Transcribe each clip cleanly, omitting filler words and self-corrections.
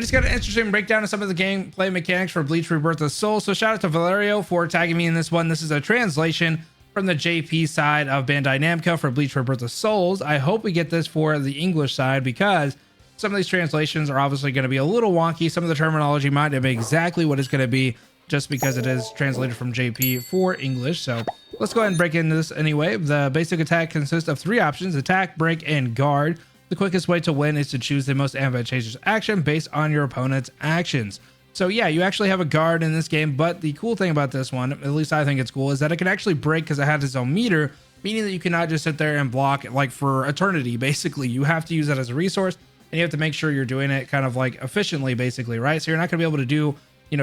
just got an interesting breakdown of some of the gameplay mechanics for Bleach Rebirth of Souls. So shout out to Valerio for tagging me in this one. This is a translation from the JP side of Bandai Namco for Bleach Rebirth of Souls. I hope we get this for the English side because some of these translations are obviously going to be a little wonky. Some of the terminology might not be exactly what it's going to be just because it is translated from JP for English. So let's go ahead and break into this anyway. The basic attack consists of 3 options: attack, break, and guard. The quickest way to win is to choose the most advantageous action based on your opponent's actions. So yeah, you actually have a guard in this game, but the cool thing about this one, at least I think it's cool, is that it can actually break because it has its own meter, meaning that you cannot just sit there and block like for eternity. Basically, you have to use that as a resource, and you have to make sure you're doing it kind of like efficiently, basically, right? So you're not going to be able to do,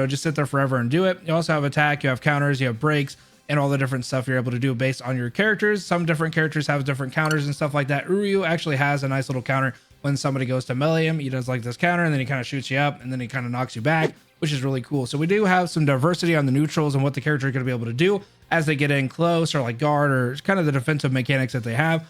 just sit there forever and do it. You also have attack, you have counters, you have breaks, and all the different stuff you're able to do based on your characters. Some different characters have different counters and stuff like that. Uryu actually has a nice little counter when somebody goes to melee him. He does like this counter, and then he kind of shoots you up, and then he kind of knocks you back, which is really cool. So we do have some diversity on the neutrals and what the character is going to be able to do as they get in close, or like guard, or kind of the defensive mechanics that they have.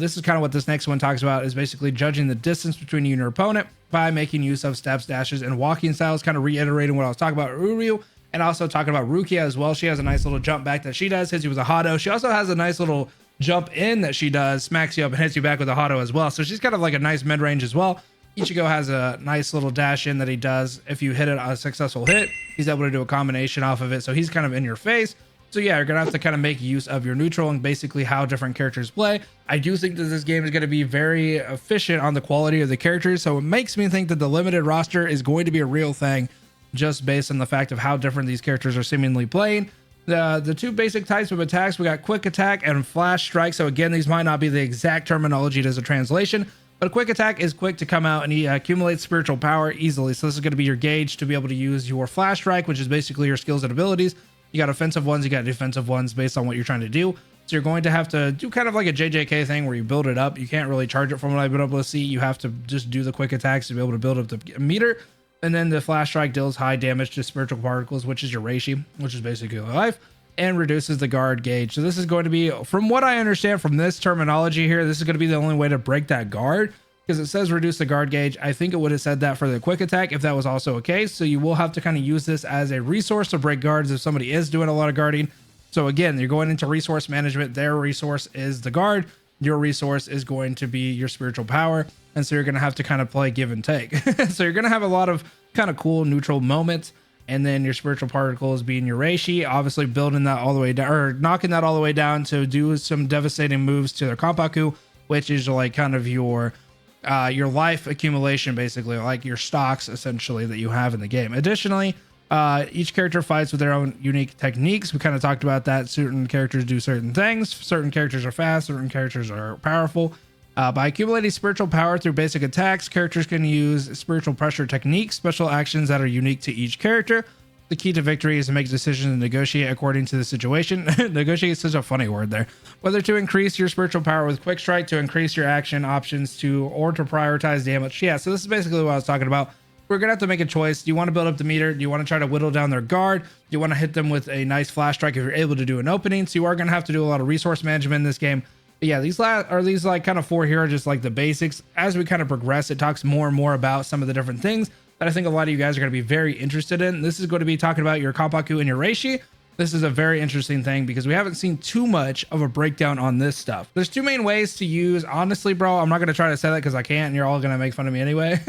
This is kind of what this next one talks about, is basically judging the distance between you and your opponent by making use of steps, dashes, and walking styles, kind of reiterating what I was talking about Uryu. And also talking about Rukia as well. She has a nice little jump back that she does, hits you with a Hado. She also has a nice little jump in that she does, smacks you up and hits you back with a Hado as well. So she's kind of like a nice mid-range as well. Ichigo has a nice little dash in that he does. If you hit it on a successful hit, he's able to do a combination off of it. So he's kind of in your face. So yeah, you're going to have to kind of make use of your neutral and basically how different characters play. I do think that this game is going to be very efficient on the quality of the characters. So it makes me think that the limited roster is going to be a real thing, just based on the fact of how different these characters are seemingly playing. The 2 basic types of attacks, we got quick attack and flash strike. So again, these might not be the exact terminology as a translation, but a quick attack is quick to come out and he accumulates spiritual power easily. So this is going to be your gauge to be able to use your flash strike, which is basically your skills and abilities. You got offensive ones, you got defensive ones based on what you're trying to do. So you're going to have to do kind of like a JJK thing where you build it up. You can't really charge it from what I've been able to see. You have to just do the quick attacks to be able to build up the meter. And then the flash strike deals high damage to spiritual particles, which is your Reishi, which is basically your life, and reduces the guard gauge. So this is going to be, from what I understand from this terminology here, this is going to be the only way to break that guard, because it says reduce the guard gauge. I think it would have said that for the quick attack if that was also a case. So you will have to kind of use this as a resource to break guards if somebody is doing a lot of guarding. So again, you're going into resource management. Their resource is the guard. Your resource is going to be your spiritual power. And so you're going to have to kind of play give and take. So you're going to have a lot of kind of cool neutral moments. And then your spiritual particles being your Reishi, obviously building that all the way down, or knocking that all the way down to do some devastating moves to their Kampaku, which is like kind of your life accumulation, basically like your stocks essentially that you have in the game. Additionally, each character fights with their own unique techniques. We kind of talked about that. Certain characters do certain things. Certain characters are fast. Certain characters are powerful. By accumulating spiritual power through basic attacks, characters can use spiritual pressure techniques, special actions that are unique to each character. The key to victory is to make decisions and negotiate according to the situation. Negotiate is such a funny word there. Whether to increase your spiritual power with quick strike, to increase your action options, or to prioritize damage. Yeah, so this is basically what I was talking about. We're going to have to make a choice. Do you want to build up the meter? Do you want to try to whittle down their guard? Do you want to hit them with a nice flash strike if you're able to do an opening? So you are going to have to do a lot of resource management in this game. But yeah, these like kind of 4 here are just like the basics. As we kind of progress, it talks more and more about some of the different things that I think a lot of you guys are going to be very interested in. This is going to be talking about your Kampaku and your Reishi. This is a very interesting thing because we haven't seen too much of a breakdown on this stuff. There's 2 main ways to use, honestly, bro. I'm not going to try to say that because I can't, and you're all going to make fun of me anyway.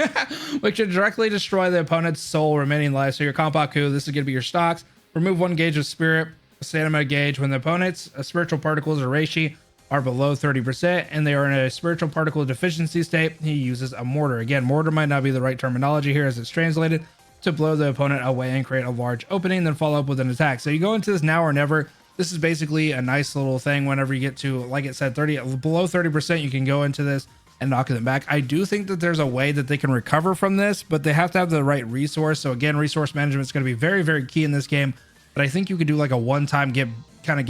Which should directly destroy the opponent's soul remaining life. So your Kampaku, this is going to be your stocks. Remove 1 gauge of spirit, stamina gauge when the opponent's spiritual particles or Reishi are below 30% and they are in a spiritual particle deficiency state. He uses a mortar. Again, mortar might not be the right terminology here as it's translated, to blow the opponent away and create a large opening, then follow up with an attack. So you go into this now or never. This is basically a nice little thing. Whenever you get to, like it said, below 30%, you can go into this and knock them back. I do think that there's a way that they can recover from this, but they have to have the right resource. So again, resource management is going to be very, very key in this game. But I think you could do like a one-time get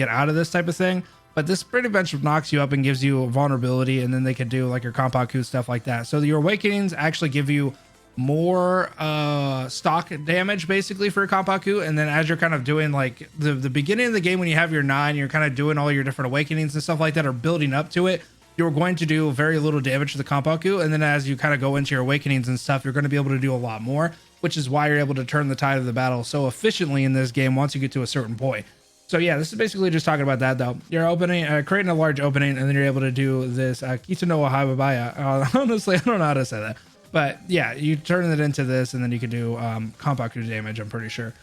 out of this type of thing. But this pretty much knocks you up and gives you vulnerability, and then they can do like your Kampaku, stuff like that. So your awakenings actually give you more stock damage basically for Kampaku, and then as you're kind of doing like the beginning of the game when you have your 9, you're kind of doing all your different awakenings and stuff like that, or building up to it. you're going to do very little damage to the Kampaku, and then as you kind of go into your awakenings and stuff, you're going to be able to do a lot more, which is why you're able to turn the tide of the battle so efficiently in this game once you get to a certain point. So yeah, this is basically just talking about that though. You're opening, creating a large opening, and then you're able to do this Kitano Hababaya. Honestly, I don't know how to say that, but yeah, you turn it into this, and then you can do Kampaku damage, I'm pretty sure.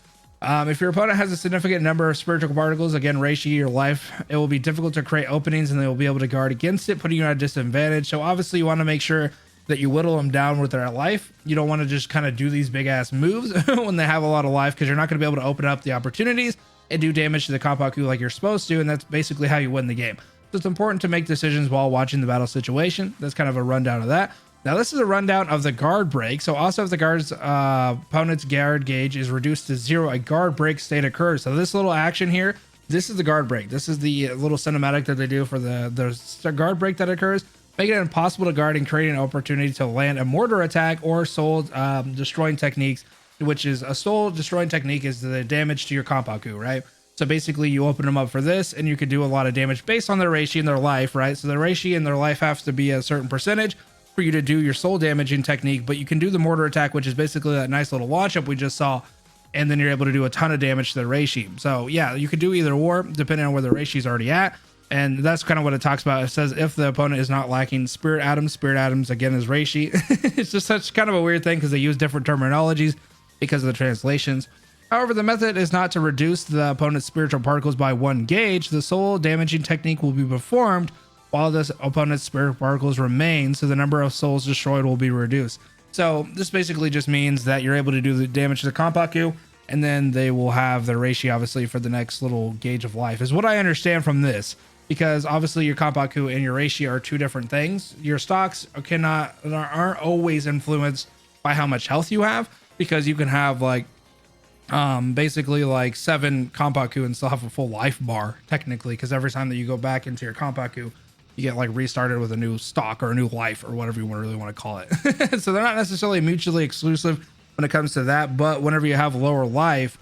If your opponent has a significant number of spiritual particles, again, Reishi, your life, it will be difficult to create openings, and they will be able to guard against it, putting you at a disadvantage. So obviously you want to make sure that you whittle them down with their life. You don't want to just kind of do these big ass moves when they have a lot of life, because you're not going to be able to open up the opportunities and do damage to the Kampaku like you're supposed to, and that's basically how you win the game. So it's important to make decisions while watching the battle situation. That's kind of a rundown of that. Now this is a rundown of the guard break. So also if the guard's opponent's guard gauge is reduced to 0, a guard break state occurs. So this little action here, this is the guard break. This is the little cinematic that they do for the guard break that occurs, making it impossible to guard and creating an opportunity to land a mortar attack or soul destroying techniques, which is a soul destroying technique is the damage to your Kampaku, right? So basically you open them up for this, and you can do a lot of damage based on their Reishi and their life, right? So the Reishi and their life has to be a certain percentage for you to do your soul damaging technique, but you can do the mortar attack, which is basically that nice little launch up we just saw, and then you're able to do a ton of damage to the Reishi. So yeah, you could do either or depending on where the Reishi is already at, and that's kind of what it talks about. It says if the opponent is not lacking spirit atoms again is Reishi. It's just such kind of a weird thing because they use different terminologies because of the translations. However, the method is not to reduce the opponent's spiritual particles by 1 gauge. The soul damaging technique will be performed while this opponent's spirit particles remain, so the number of souls destroyed will be reduced. So this basically just means that you're able to do the damage to the Kampaku, and then they will have their Reishi obviously for the next little gauge of life, is what I understand from this, because obviously your Kampaku and your Reishi are 2 different things. Your stocks aren't always influenced by how much health you have, because you can have like basically like 7 Kampaku and still have a full life bar technically, because every time that you go back into your Kampaku, you get like restarted with a new stock or a new life or whatever you really want to call it. So they're not necessarily mutually exclusive when it comes to that, but whenever you have lower life,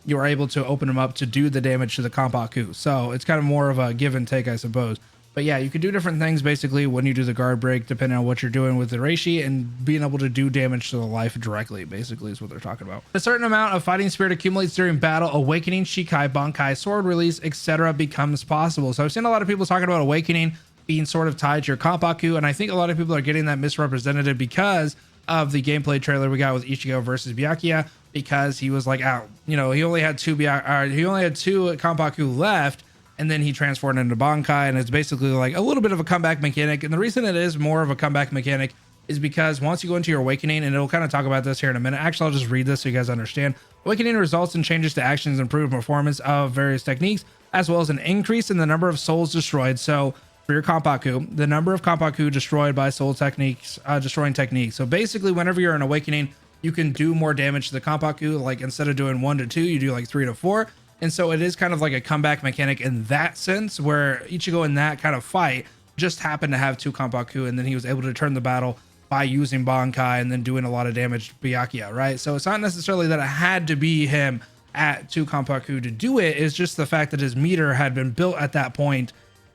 you're able to open them up to do the damage to the Kampaku. So it's kind of more of a give and take, I suppose. But yeah, you can do different things basically when you do the guard break, depending on what you're doing with the Reishi, and being able to do damage to the life directly, basically is what they're talking about. A certain amount of fighting spirit accumulates during battle. Awakening, Shikai, Bankai, sword release, etc. becomes possible. So I've seen a lot of people talking about awakening being sort of tied to your Kampaku, and I think a lot of people are getting that misrepresented because of the gameplay trailer we got with Ichigo versus Byakuya, because he was like out, you know, he only had 2 Kampaku left, and then he transformed into Bankai, and it's basically like a little bit of a comeback mechanic. And the reason it is more of a comeback mechanic is because once you go into your awakening, and it'll kind of talk about this here in a minute. Actually, I'll just read this so you guys understand. Awakening results in changes to actions, improved performance of various techniques, as well as an increase in the number of souls destroyed. So for your Kampaku, the number of Kampaku destroyed by soul techniques, destroying techniques. So basically, whenever you're in awakening, you can do more damage to the Kampaku. Like instead of doing 1 to 2, you do like 3 to 4. And so it is kind of like a comeback mechanic in that sense, where Ichigo in that kind of fight just happened to have 2 Kampaku, and then he was able to turn the battle by using Bankai and then doing a lot of damage to Byakuya, right? So it's not necessarily that it had to be him at 2 Kampaku to do it. It's just the fact that his meter had been built at that point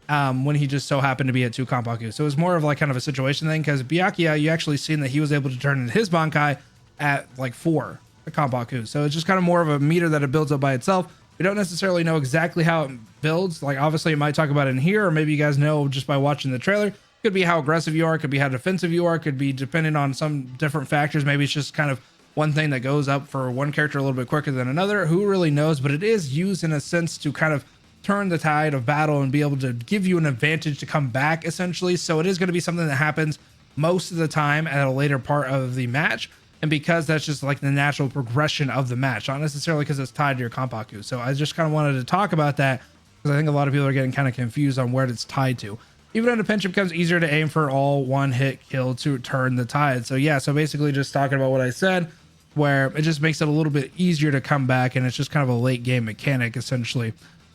when he just so happened to be at 2 Kampaku. So it was more of like kind of a situation thing, because Byakuya, you actually seen that he was able to turn in his Bankai at like 4 Kampaku. So it's just kind of more of a meter that it builds up by itself. We don't necessarily know exactly how it builds. Like obviously it might talk about it in here, or maybe you guys know just by watching the trailer. Could be how aggressive you are, could be how defensive you are, could be depending on some different factors. Maybe it's just kind of one thing that goes up for one character a little bit quicker than another. Who really knows? But it is used in a sense to kind of turn the tide of battle and be able to give you an advantage to come back, essentially. So it is going to be something that happens most of the time at a later part of the match, and because that's just like the natural progression of the match, not necessarily because it's tied to your Kampaku. So I just kind of wanted to talk about that, because I think a lot of people are getting kind of confused on where it's tied to. Even in a pinch, it becomes easier to aim for all one-hit kill to turn the tide. So yeah, so basically just talking about what I said, where it just makes it a little bit easier to come back, and it's just kind of a late game mechanic, essentially.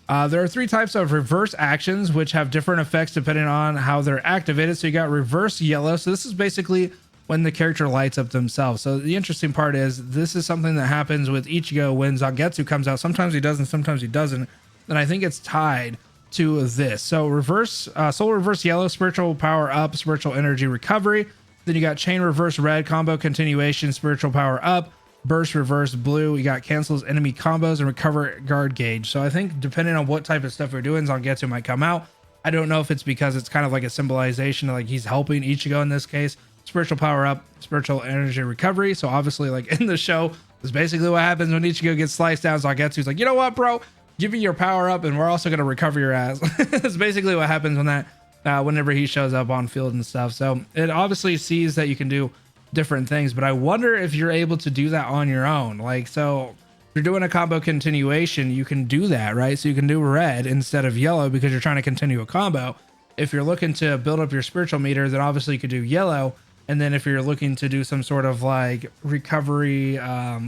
There are 3 types of reverse actions, which have different effects depending on how they're activated. So you got reverse yellow. So this is basically when the character lights up themselves. So the interesting part is this is something that happens with Ichigo when Zangetsu comes out. Sometimes he does and sometimes he doesn't. And I think it's tied to this. So reverse, soul reverse yellow, spiritual power up, spiritual energy recovery. Then you got chain reverse red, combo continuation, spiritual power up, burst reverse blue. You got cancels enemy combos and recover guard gauge. So I think depending on what type of stuff we're doing, Zangetsu might come out. I don't know if it's because it's kind of like a symbolization of like he's helping Ichigo in this case. Spiritual power up, spiritual energy recovery. So obviously, like in the show, is basically what happens when Ichigo gets sliced down. Zangetsu's like, you know what, bro? Give me your power up, and we're also gonna recover your ass. That's basically what happens when that, whenever he shows up on field and stuff. So it obviously sees that you can do different things, but I wonder if you're able to do that on your own. Like, so if you're doing a combo continuation, you can do that, right? So you can do red instead of yellow because you're trying to continue a combo. If you're looking to build up your spiritual meter, then obviously you could do yellow. And then if you're looking to do some sort of like recovery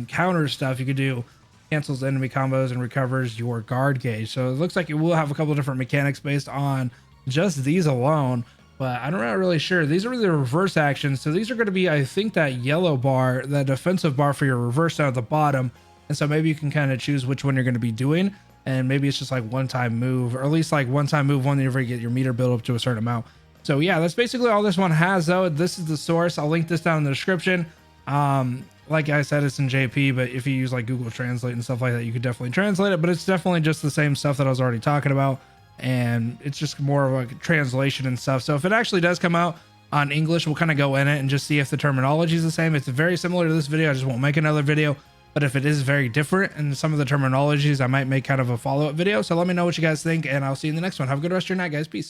counter stuff, you could do cancels enemy combos and recovers your guard gauge. So it looks like it will have a couple of different mechanics based on just these alone, but I'm not really sure. These are the reverse actions. So these are going to be, I think, that yellow bar, that defensive bar for your reverse down at the bottom. And so maybe you can kind of choose which one you're going to be doing. And maybe it's just like one-time move, or at least like one-time move whenever you get your meter built up to a certain amount. So yeah, that's basically all this one has though. This is the source. I'll link this down in the description. Like I said, it's in JP, but if you use like Google Translate and stuff like that, you could definitely translate it, but it's definitely just the same stuff that I was already talking about. And it's just more of a translation and stuff. So if it actually does come out on English, we'll kind of go in it and just see if the terminology is the same. It's very similar to this video. I just won't make another video, but if it is very different and some of the terminologies, I might make kind of a follow-up video. So let me know what you guys think, and I'll see you in the next one. Have a good rest of your night, guys. Peace.